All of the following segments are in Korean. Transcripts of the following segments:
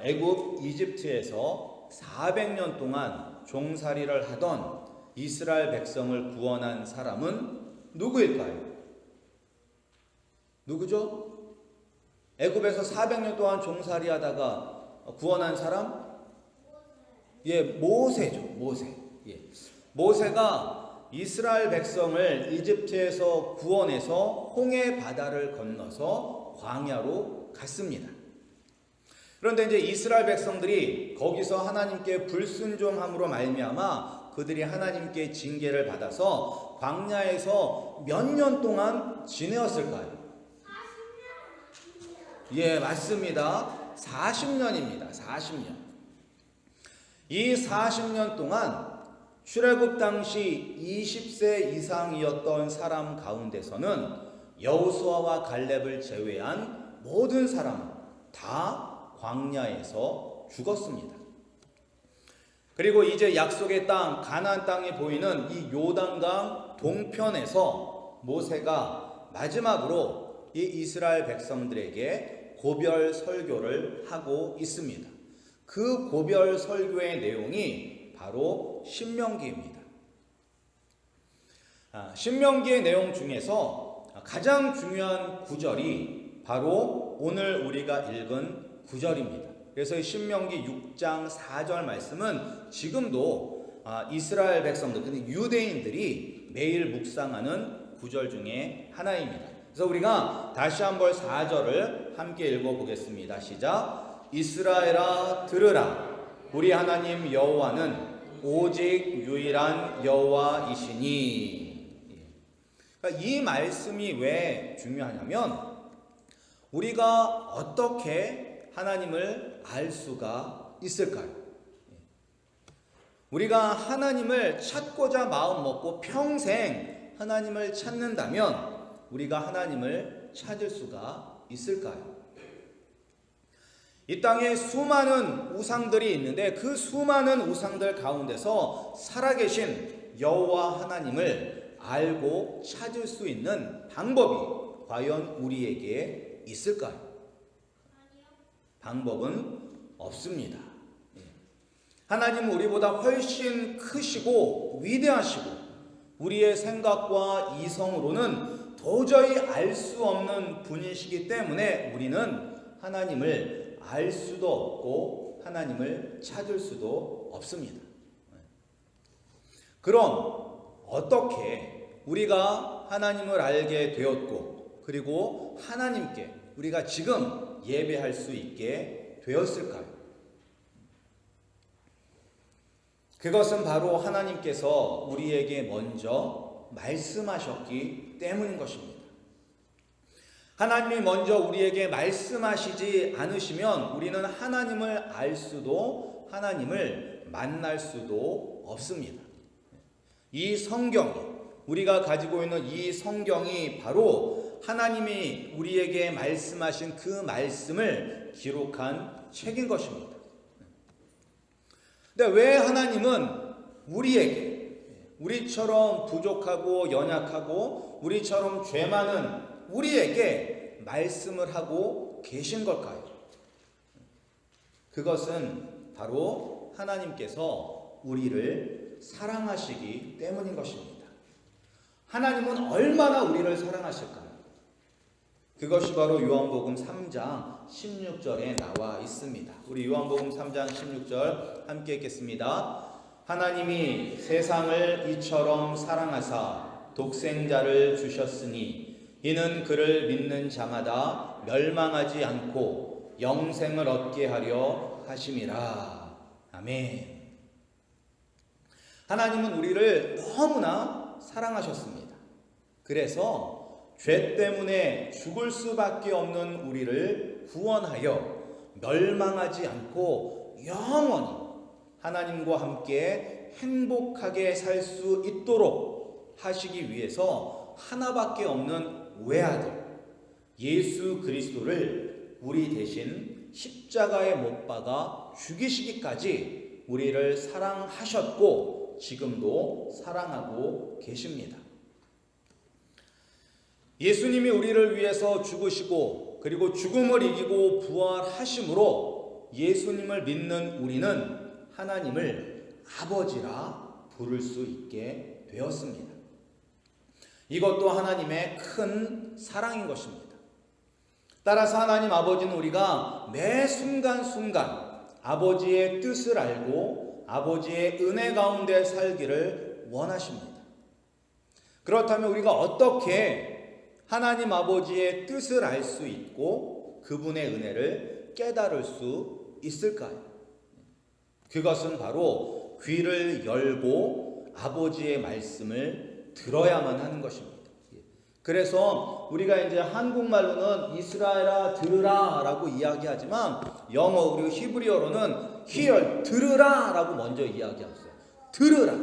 애굽 이집트에서 400년 동안 종살이를 하던 이스라엘 백성을 구원한 사람은 누구일까요? 누구죠? 애굽에서 400년 동안 종살이하다가 구원한 사람? 모세죠. 모세. 모세가 이스라엘 백성을 이집트에서 구원해서 홍해 바다를 건너서 광야로 갔습니다. 그런데 이제 이스라엘 백성들이 거기서 하나님께 불순종함으로 말미암아 그들이 하나님께 징계를 받아서 광야에서 몇 년 동안 지내었을까요? 맞습니다. 40년입니다. 40년. 이 40년 동안 출애굽 당시 20세 이상이었던 사람 가운데서는 여호수아와 갈렙을 제외한 모든 사람은 다 광야에서 죽었습니다. 그리고 이제 약속의 땅 가나안 땅이 보이는 이 요단강 동편에서 모세가 마지막으로 이 이스라엘 백성들에게 고별 설교를 하고 있습니다. 그 고별 설교의 내용이 바로 신명기입니다. 신명기의 내용 중에서 가장 중요한 구절이 바로 오늘 우리가 읽은 구절입니다. 그래서 신명기 6장 4절 말씀은 지금도 이스라엘 백성들, 유대인들이 매일 묵상하는 구절 중에 하나입니다. 그래서 우리가 다시 한번 4절을 함께 읽어보겠습니다. 시작. 이스라엘아 들으라. 우리 하나님 여호와는 오직 유일한 여호와이시니. 그러니까 이 말씀이 왜 중요하냐면 우리가 어떻게 하나님을 알 수가 있을까요? 우리가 하나님을 찾고자 마음 먹고 평생 하나님을 찾는다면 우리가 하나님을 찾을 수가 있을까요? 이 땅에 수많은 우상들이 있는데 그 수많은 우상들 가운데서 살아계신 여호와 하나님을 알고 찾을 수 있는 방법이 과연 우리에게 있을까요? 방법은 없습니다. 하나님은 우리보다 훨씬 크시고 위대하시고 우리의 생각과 이성으로는 도저히 알 수 없는 분이시기 때문에 우리는 하나님을 알 수도 없고 하나님을 찾을 수도 없습니다. 그럼 어떻게 우리가 하나님을 알게 되었고 그리고 하나님께 우리가 지금 예배할 수 있게 되었을까요? 그것은 바로 하나님께서 우리에게 먼저 말씀하셨기 때문인 것입니다. 하나님이 먼저 우리에게 말씀하시지 않으시면 우리는 하나님을 알 수도 하나님을 만날 수도 없습니다. 이 성경이 우리가 가지고 있는 이 성경이 바로 하나님이 우리에게 말씀하신 그 말씀을 기록한 책인 것입니다. 근데 왜 하나님은 우리처럼 부족하고 연약하고 우리처럼 죄 많은 우리에게 말씀을 하고 계신 걸까요? 그것은 바로 하나님께서 우리를 사랑하시기 때문인 것입니다. 하나님은 얼마나 우리를 사랑하실까요? 그것이 바로 요한복음 3장 16절에 나와 있습니다. 우리 요한복음 3장 16절 함께 읽겠습니다. 하나님이 세상을 이처럼 사랑하사 독생자를 주셨으니 이는 그를 믿는 자마다 멸망하지 않고 영생을 얻게 하려 하심이라. 아멘. 하나님은 우리를 너무나 사랑하셨습니다. 그래서 죄 때문에 죽을 수밖에 없는 우리를 구원하여 멸망하지 않고 영원히 하나님과 함께 행복하게 살 수 있도록 하시기 위해서 하나밖에 없는 외아들 예수 그리스도를 우리 대신 십자가에 못 박아 죽이시기까지 우리를 사랑하셨고 지금도 사랑하고 계십니다. 예수님이 우리를 위해서 죽으시고 그리고 죽음을 이기고 부활하심으로 예수님을 믿는 우리는 하나님을 아버지라 부를 수 있게 되었습니다. 이것도 하나님의 큰 사랑인 것입니다. 따라서 하나님 아버지는 우리가 매 순간순간 아버지의 뜻을 알고 아버지의 은혜 가운데 살기를 원하십니다. 그렇다면 우리가 어떻게 하나님 아버지의 뜻을 알 수 있고 그분의 은혜를 깨달을 수 있을까요? 그것은 바로 귀를 열고 아버지의 말씀을 들어야만 하는 것입니다. 그래서 우리가 이제 한국말로는 이스라엘아 들으라 라고 이야기하지만 영어 그리고 히브리어로는 hear 들으라 라고 먼저 이야기했어요. 들으라.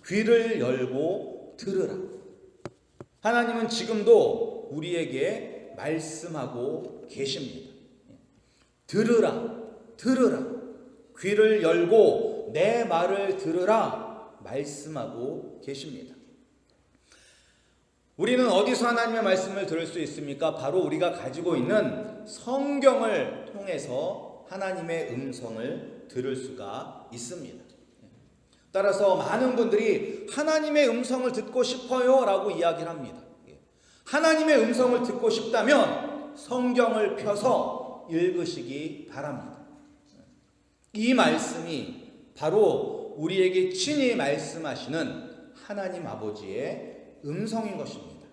귀를 열고 들으라. 하나님은 지금도 우리에게 말씀하고 계십니다. 들으라. 들으라. 귀를 열고 내 말을 들으라 말씀하고 계십니다. 우리는 어디서 하나님의 말씀을 들을 수 있습니까? 바로 우리가 가지고 있는 성경을 통해서 하나님의 음성을 들을 수가 있습니다. 따라서 많은 분들이 하나님의 음성을 듣고 싶어요 라고 이야기를 합니다. 하나님의 음성을 듣고 싶다면 성경을 펴서 읽으시기 바랍니다. 이 말씀이 바로 우리에게 친히 말씀하시는 하나님 아버지의 음성인 것입니다.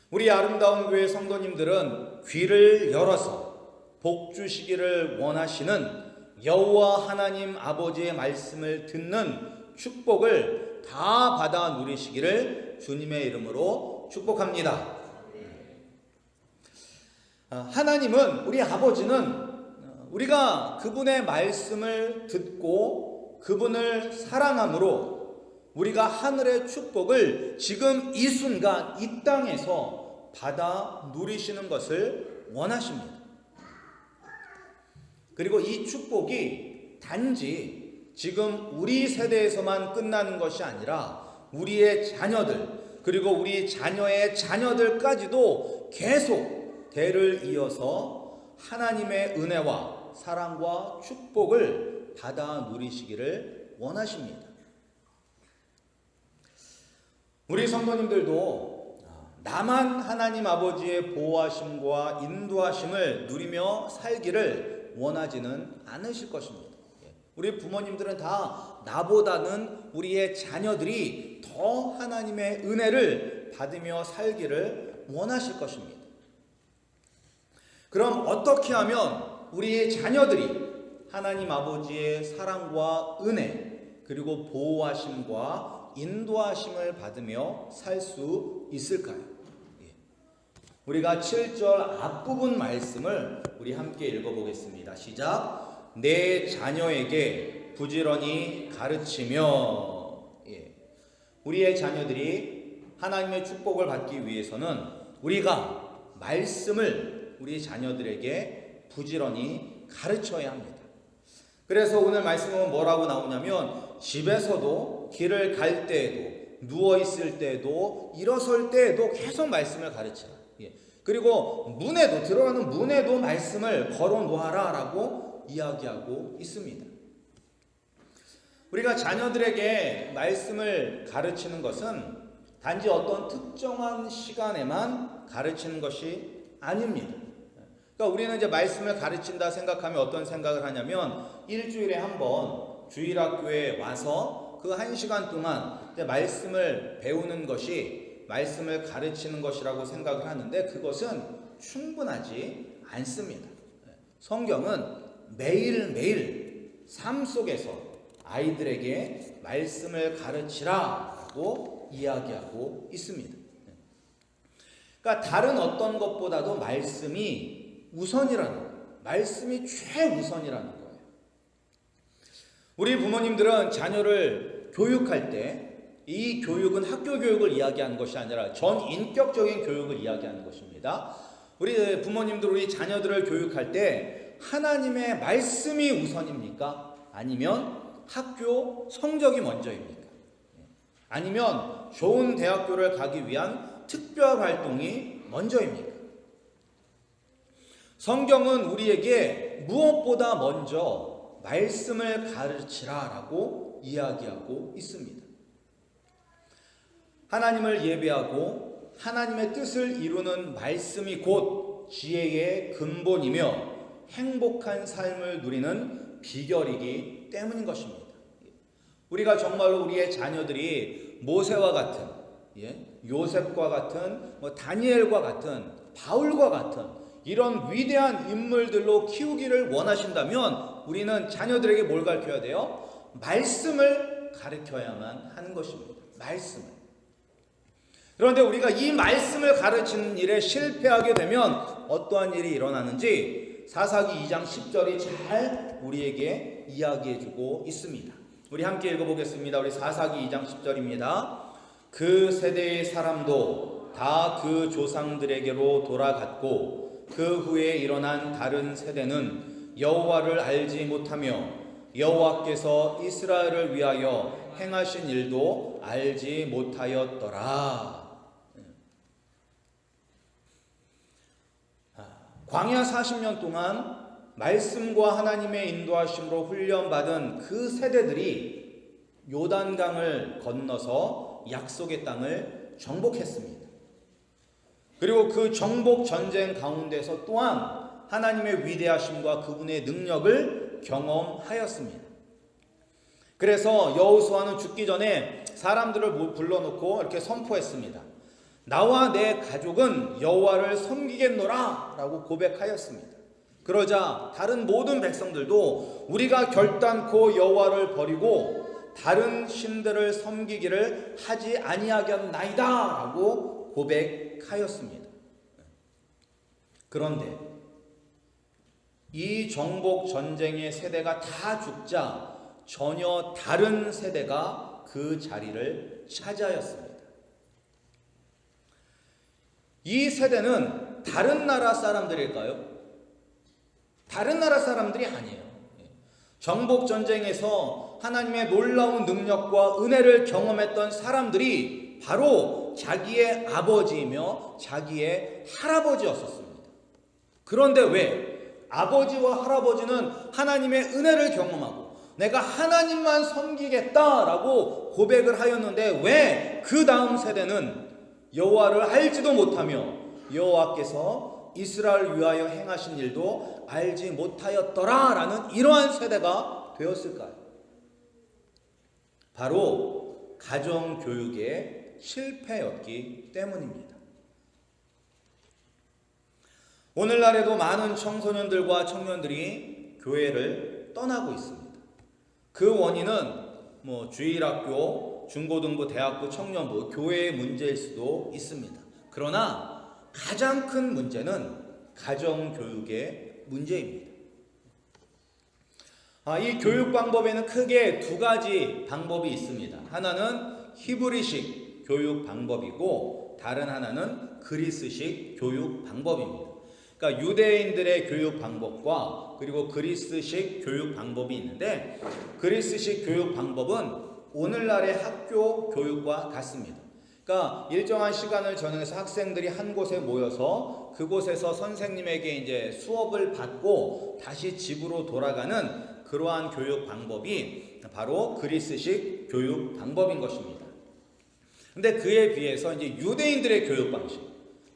우리 아름다운 교회 성도님들은 귀를 열어서 복 주시기를 원하시는 여호와 하나님 아버지의 말씀을 듣는 축복을 다 받아 누리시기를 주님의 이름으로 축복합니다. 하나님은 우리 아버지는 우리가 그분의 말씀을 듣고 그분을 사랑함으로 우리가 하늘의 축복을 지금 이 순간 이 땅에서 받아 누리시는 것을 원하십니다. 그리고 이 축복이 단지 지금 우리 세대에서만 끝나는 것이 아니라 우리의 자녀들 그리고 우리 자녀의 자녀들까지도 계속 대를 이어서 하나님의 은혜와 사랑과 축복을 받아 누리시기를 원하십니다. 우리 성도님들도 나만 하나님 아버지의 보호하심과 인도하심을 누리며 살기를 원하지는 않으실 것입니다. 우리 부모님들은 다 나보다는 우리의 자녀들이 더 하나님의 은혜를 받으며 살기를 원하실 것입니다. 그럼 어떻게 하면 우리의 자녀들이 하나님 아버지의 사랑과 은혜 그리고 보호하심과 인도하심을 받으며 살 수 있을까요? 우리가 7절 앞부분 말씀을 우리 함께 읽어보겠습니다. 시작. 내 자녀에게 부지런히 가르치며. 우리의 자녀들이 하나님의 축복을 받기 위해서는 우리가 말씀을 우리 자녀들에게 부지런히 가르쳐야 합니다. 그래서 오늘 말씀은 뭐라고 나오냐면 집에서도 길을 갈 때에도 누워있을 때에도 일어설 때에도 계속 말씀을 가르치라. 그리고 문에도 들어가는 문에도 말씀을 걸어 놓아라 라고 이야기하고 있습니다. 우리가 자녀들에게 말씀을 가르치는 것은 단지 어떤 특정한 시간에만 가르치는 것이 아닙니다. 그러니까 우리는 이제 말씀을 가르친다 생각하면 어떤 생각을 하냐면 일주일에 한 번 주일학교에 와서 그 1시간 동안 말씀을 배우는 것이 말씀을 가르치는 것이라고 생각을 하는데 그것은 충분하지 않습니다. 성경은 매일매일 삶 속에서 아이들에게 말씀을 가르치라고 이야기하고 있습니다. 그러니까 다른 어떤 것보다도 말씀이 우선이라는 거예요. 말씀이 최우선이라는 거예요. 우리 부모님들은 자녀를 교육할 때 이 교육은 학교 교육을 이야기하는 것이 아니라 전인격적인 교육을 이야기하는 것입니다. 우리 부모님들 우리 자녀들을 교육할 때 하나님의 말씀이 우선입니까? 아니면 학교 성적이 먼저입니까? 아니면 좋은 대학교를 가기 위한 특별 활동이 먼저입니까? 성경은 우리에게 무엇보다 먼저 말씀을 가르치라라고 이야기하고 있습니다. 하나님을 예배하고 하나님의 뜻을 이루는 말씀이 곧 지혜의 근본이며 행복한 삶을 누리는 비결이기 때문인 것입니다. 우리가 정말로 우리의 자녀들이 모세와 같은, 요셉과 같은, 다니엘과 같은, 바울과 같은 이런 위대한 인물들로 키우기를 원하신다면 우리는 자녀들에게 뭘 가르쳐야 돼요? 말씀을 가르쳐야만 하는 것입니다. 말씀을. 그런데 우리가 이 말씀을 가르치는 일에 실패하게 되면 어떠한 일이 일어나는지 사사기 2장 10절이 잘 우리에게 이야기해주고 있습니다. 우리 함께 읽어보겠습니다. 우리 사사기 2장 10절입니다. 그 세대의 사람도 다 그 조상들에게로 돌아갔고 그 후에 일어난 다른 세대는 여호와를 알지 못하며 여호와께서 이스라엘을 위하여 행하신 일도 알지 못하였더라. 광야 40년 동안 말씀과 하나님의 인도하심으로 훈련받은 그 세대들이 요단강을 건너서 약속의 땅을 정복했습니다. 그리고 그 정복 전쟁 가운데서 또한 하나님의 위대하심과 그분의 능력을 경험하였습니다. 그래서 여호수아는 죽기 전에 사람들을 불러놓고 이렇게 선포했습니다. 나와 내 가족은 여호와를 섬기겠노라 라고 고백하였습니다. 그러자 다른 모든 백성들도 우리가 결단코 여호와를 버리고 다른 신들을 섬기기를 하지 아니하겠나이다 라고 고백하였습니다. 그런데 이 정복 전쟁의 세대가 다 죽자 전혀 다른 세대가 그 자리를 차지하였습니다. 이 세대는 다른 나라 사람들일까요? 다른 나라 사람들이 아니에요. 정복 전쟁에서 하나님의 놀라운 능력과 은혜를 경험했던 사람들이 바로 자기의 아버지이며 자기의 할아버지였었습니다. 그런데 왜 아버지와 할아버지는 하나님의 은혜를 경험하고 내가 하나님만 섬기겠다라고 고백을 하였는데 왜 그 다음 세대는 여호와를 알지도 못하며 여호와께서 이스라엘을 위하여 행하신 일도 알지 못하였더라라는 이러한 세대가 되었을까요? 바로 가정교육의 실패였기 때문입니다. 오늘날에도 많은 청소년들과 청년들이 교회를 떠나고 있습니다. 그 원인은 주일학교, 중고등부, 대학부, 청년부, 교회의 문제일 수도 있습니다. 그러나 가장 큰 문제는 가정교육의 문제입니다. 이 교육 방법에는 크게 두 가지 방법이 있습니다. 하나는 히브리식 교육 방법이고 다른 하나는 그리스식 교육 방법입니다. 그러니까 유대인들의 교육 방법과 그리고 그리스식 교육 방법이 있는데 그리스식 교육 방법은 오늘날의 학교 교육과 같습니다. 그러니까 일정한 시간을 정해서 학생들이 한 곳에 모여서 그곳에서 선생님에게 이제 수업을 받고 다시 집으로 돌아가는 그러한 교육 방법이 바로 그리스식 교육 방법인 것입니다. 근데 그에 비해서 이제 유대인들의 교육 방식,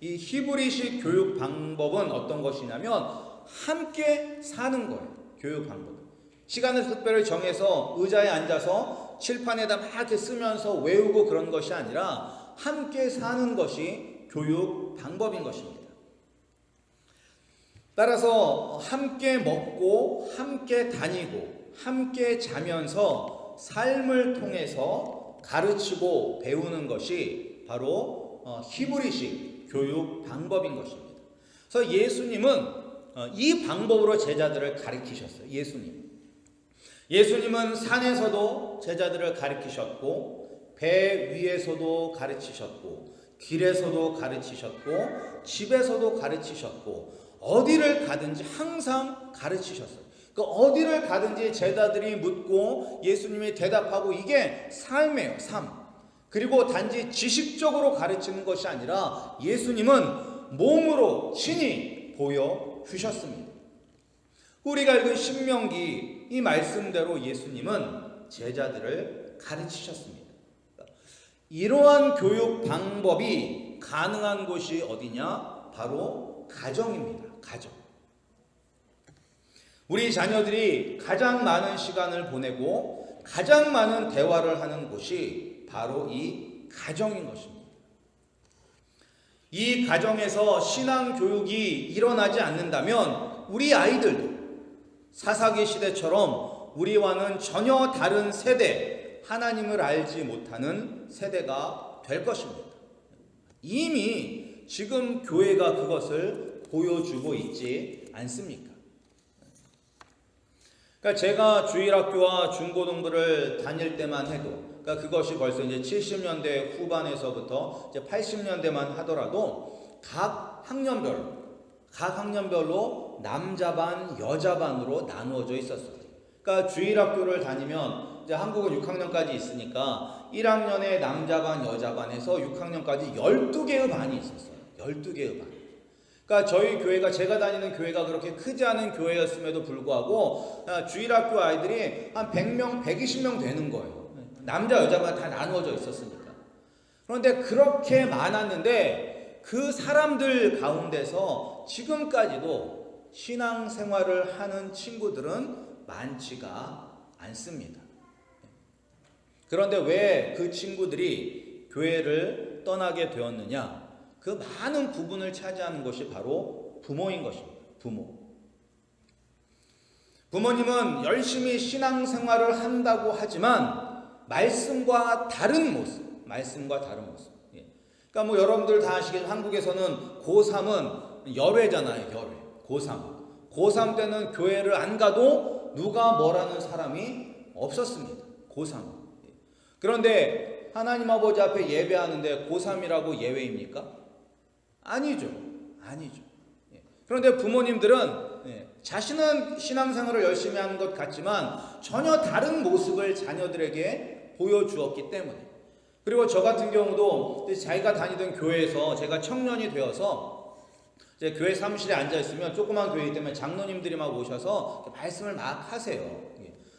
이 히브리식 교육 방법은 어떤 것이냐면 함께 사는 거예요. 교육 방법. 시간을 특별히 정해서 의자에 앉아서 칠판에다 막 이렇게 쓰면서 외우고 그런 것이 아니라 함께 사는 것이 교육 방법인 것입니다. 따라서 함께 먹고 함께 다니고 함께 자면서 삶을 통해서 가르치고 배우는 것이 바로 히브리식 교육 방법인 것입니다. 그래서 예수님은 이 방법으로 제자들을 가르치셨어요. 예수님은 산에서도 제자들을 가르치셨고 배 위에서도 가르치셨고 길에서도 가르치셨고 집에서도 가르치셨고 어디를 가든지 항상 가르치셨어요. 그 어디를 가든지 제자들이 묻고 예수님이 대답하고 이게 삶이에요. 삶. 그리고 단지 지식적으로 가르치는 것이 아니라 예수님은 몸으로 친히 보여주셨습니다. 우리가 읽은 신명기 이 말씀대로 예수님은 제자들을 가르치셨습니다. 이러한 교육 방법이 가능한 곳이 어디냐? 바로 가정입니다. 가정. 우리 자녀들이 가장 많은 시간을 보내고 가장 많은 대화를 하는 곳이 바로 이 가정인 것입니다. 이 가정에서 신앙 교육이 일어나지 않는다면 우리 아이들도 사사기 시대처럼 우리와는 전혀 다른 세대, 하나님을 알지 못하는 세대가 될 것입니다. 이미 지금 교회가 그것을 보여주고 있지 않습니까? 그러니까 제가 주일학교와 중고등부를 다닐 때만 해도, 그러니까 그것이 벌써 이제 70년대 후반에서부터 이제 80년대만 하더라도 각 학년별로 남자 반, 여자 반으로 나누어져 있었어요. 그러니까 주일학교를 다니면 이제 한국은 6학년까지 있으니까 1학년에 남자 반, 여자 반에서 6학년까지 12개의 반이 있었어요. 12개의 반. 그러니까 저희 교회가, 제가 다니는 교회가 그렇게 크지 않은 교회였음에도 불구하고 주일학교 아이들이 한 100명, 120명 되는 거예요. 남자, 여자가 다 나누어져 있었으니까. 그런데 그렇게 많았는데 그 사람들 가운데서 지금까지도 신앙생활을 하는 친구들은 많지가 않습니다. 그런데 왜 그 친구들이 교회를 떠나게 되었느냐? 그 많은 부분을 차지하는 것이 바로 부모인 것입니다. 부모님은 열심히 신앙생활을 한다고 하지만 말씀과 다른 모습. 그러니까 뭐 여러분들 다 아시겠지만 한국에서는 고3은 열외잖아요. 열외. 고3 때는 교회를 안 가도 누가 뭐라는 사람이 없었습니다. 고3. 그런데 하나님 아버지 앞에 예배하는데 고3이라고 예외입니까? 아니죠. 그런데 부모님들은 자신은 신앙생활을 열심히 하는 것 같지만 전혀 다른 모습을 자녀들에게 보여주었기 때문에, 그리고 저 같은 경우도 자기가 다니던 교회에서 제가 청년이 되어서 이제 교회 사무실에 앉아있으면, 조그만 교회이기 때문에 장로님들이 막 오셔서 말씀을 막 하세요.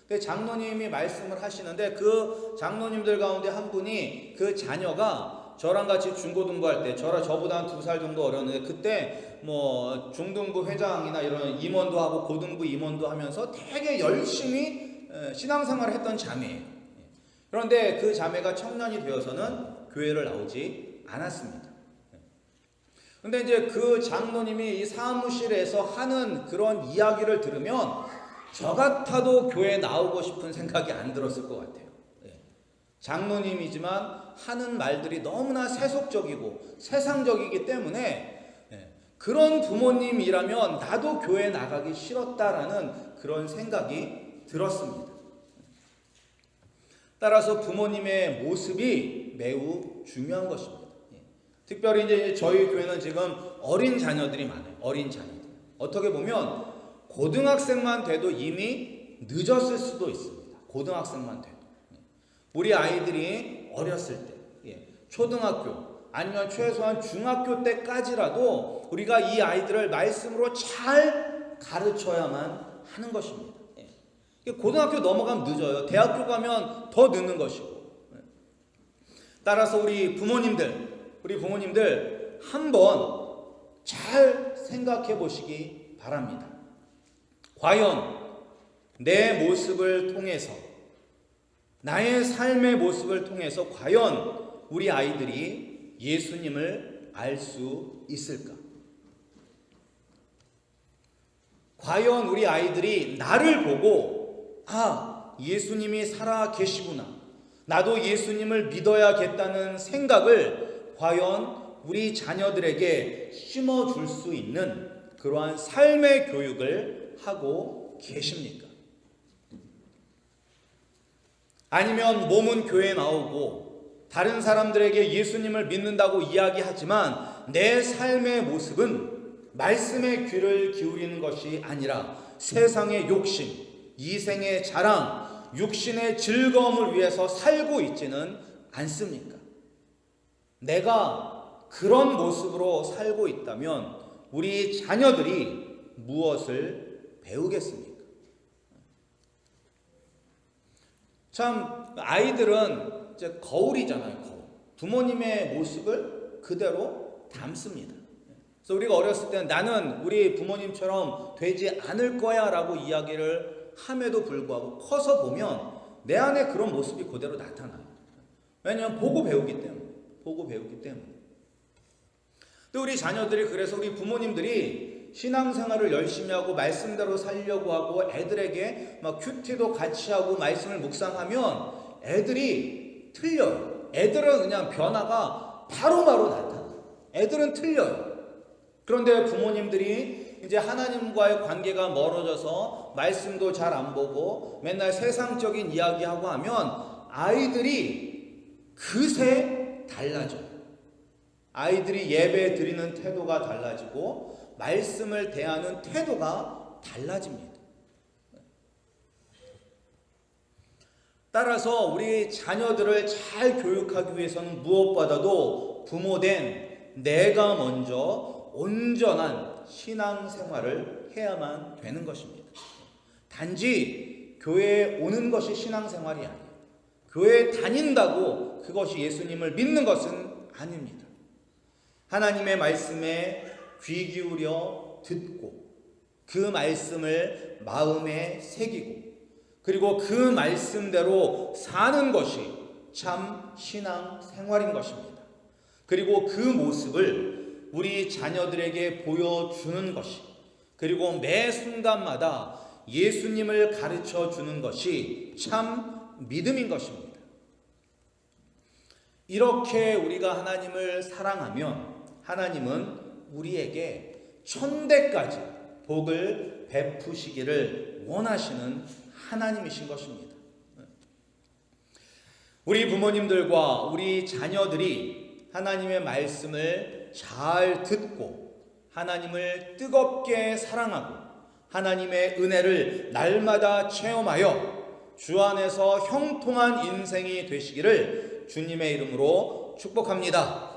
근데 장로님이 말씀을 하시는데 그 장로님들 가운데 한 분이 그 자녀가 저랑 같이 중고등부할 때, 저보다 한 2살 정도 어렸는데, 그때 뭐 중등부 회장이나 이런 임원도 하고 고등부 임원도 하면서 되게 열심히 신앙생활을 했던 자매예요. 그런데 그 자매가 청년이 되어서는 교회를 나오지 않았습니다. 그런데 이제 그 장로님이 이 사무실에서 하는 그런 이야기를 들으면 저 같아도 교회에 나오고 싶은 생각이 안 들었을 것 같아요. 장로님이지만 하는 말들이 너무나 세속적이고 세상적이기 때문에 그런 부모님이라면 나도 교회 나가기 싫었다라는 그런 생각이 들었습니다. 따라서 부모님의 모습이 매우 중요한 것입니다. 특별히 이제 저희 교회는 지금 어린 자녀들이 많아요. 어린 자녀들. 어떻게 보면 고등학생만 돼도 이미 늦었을 수도 있습니다. 고등학생만 돼도. 우리 아이들이 어렸을 때, 초등학교 아니면 최소한 중학교 때까지라도 우리가 이 아이들을 말씀으로 잘 가르쳐야만 하는 것입니다. 고등학교 넘어가면 늦어요. 대학교 가면 더 늦는 것이고. 따라서 우리 부모님들 한번 잘 생각해 보시기 바랍니다. 과연 내 모습을 통해서, 나의 삶의 모습을 통해서 과연 우리 아이들이 예수님을 알 수 있을까? 과연 우리 아이들이 나를 보고 예수님이 살아 계시구나, 나도 예수님을 믿어야겠다는 생각을 과연 우리 자녀들에게 심어줄 수 있는 그러한 삶의 교육을 하고 계십니까? 아니면 몸은 교회에 나오고 다른 사람들에게 예수님을 믿는다고 이야기하지만 내 삶의 모습은 말씀의 귀를 기울이는 것이 아니라 세상의 욕심, 이생의 자랑, 육신의 즐거움을 위해서 살고 있지는 않습니까? 내가 그런 모습으로 살고 있다면 우리 자녀들이 무엇을 배우겠습니까? 참 아이들은 이제 거울이잖아요. 거울. 부모님의 모습을 그대로 담습니다. 그래서 우리가 어렸을 때는 나는 우리 부모님처럼 되지 않을 거야 라고 이야기를 함에도 불구하고 커서 보면 내 안에 그런 모습이 그대로 나타나요. 왜냐하면 보고 배우기 때문에. 또 우리 자녀들이, 그래서 우리 부모님들이 신앙생활을 열심히 하고 말씀대로 살려고 하고 애들에게 막 큐티도 같이 하고 말씀을 묵상하면 애들이 틀려요. 애들은 그냥 변화가 바로바로 나타나요. 애들은 틀려요. 그런데 부모님들이 이제 하나님과의 관계가 멀어져서 말씀도 잘 안 보고 맨날 세상적인 이야기하고 하면 아이들이 그새 달라져요. 아이들이 예배 드리는 태도가 달라지고 말씀을 대하는 태도가 달라집니다. 따라서 우리 자녀들을 잘 교육하기 위해서는 무엇보다도 부모된 내가 먼저 온전한 신앙생활을 해야만 되는 것입니다. 단지 교회에 오는 것이 신앙생활이 아니에요. 교회에 다닌다고 그것이 예수님을 믿는 것은 아닙니다. 하나님의 말씀에 귀 기울여 듣고 그 말씀을 마음에 새기고 그리고 그 말씀대로 사는 것이 참 신앙생활인 것입니다. 그리고 그 모습을 우리 자녀들에게 보여주는 것이, 그리고 매 순간마다 예수님을 가르쳐 주는 것이 참 믿음인 것입니다. 이렇게 우리가 하나님을 사랑하면 하나님은 우리에게 천대까지 복을 베푸시기를 원하시는 하나님이신 것입니다. 우리 부모님들과 우리 자녀들이 하나님의 말씀을 잘 듣고 하나님을 뜨겁게 사랑하고 하나님의 은혜를 날마다 체험하여 주 안에서 형통한 인생이 되시기를 주님의 이름으로 축복합니다.